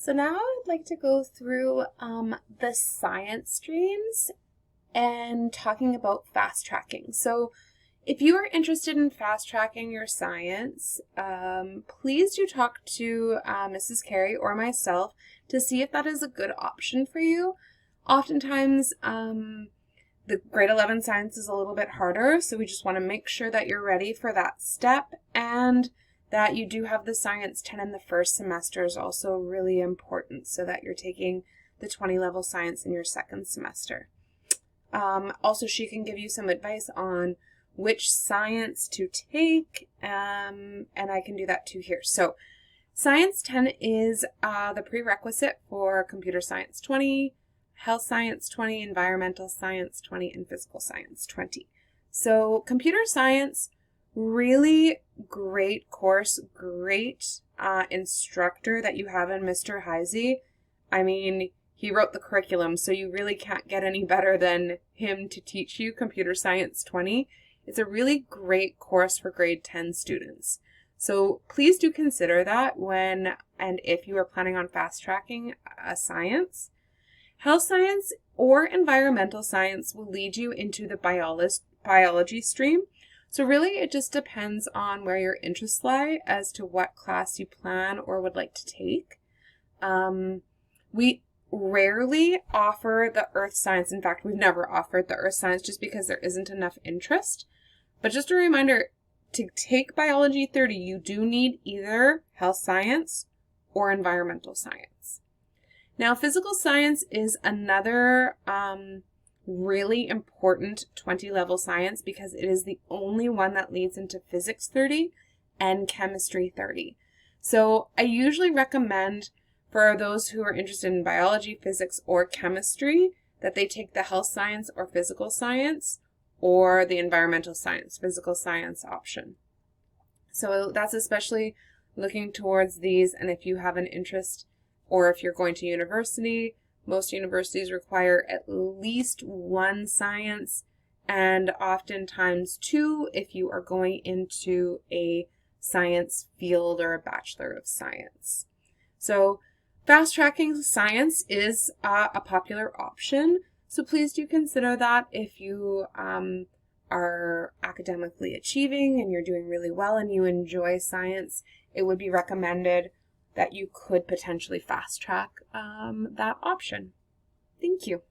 So now I'd like to go through the science streams and talking about fast tracking. So if you are interested in fast tracking your science, please do talk to Mrs. Carey or myself to see if that is a good option for you. Oftentimes, the grade 11 science is a little bit harder, so we just want to make sure that you're ready for that step, and that you do have the Science 10 in the first semester is also really important, so that you're taking the 20 level science in your second semester. Also, she can give you some advice on which science to take, and I can do that too here. So Science 10 is the prerequisite for Computer Science 20, Health Science 20, Environmental Science 20, and Physical Science 20. So computer science, really great course, great instructor that you have in Mr. Heisey. I mean, he wrote the curriculum, so you really can't get any better than him to teach you Computer Science 20. It's a really great course for grade 10 students. So please do consider that when and if you are planning on fast tracking a science. Health science or environmental science will lead you into the biology stream. So really it just depends on where your interests lie as to what class you plan or would like to take. We rarely offer the earth science. In fact, we've never offered the earth science just because there isn't enough interest. But just a reminder, to take Biology 30, you do need either health science or environmental science. Now, physical science is another really important 20 level science because it is the only one that leads into Physics 30 and Chemistry 30. So I usually recommend for those who are interested in biology, physics, or chemistry that they take the health science or physical science or the environmental science, physical science option. So that's especially looking towards these, and if you have an interest or if you're going to university, most universities require at least one science and oftentimes two if you are going into a science field or a Bachelor of Science. So fast tracking science is a popular option. So please do consider that if you are academically achieving and you're doing really well and you enjoy science, it would be recommended that you could potentially fast track that option. Thank you.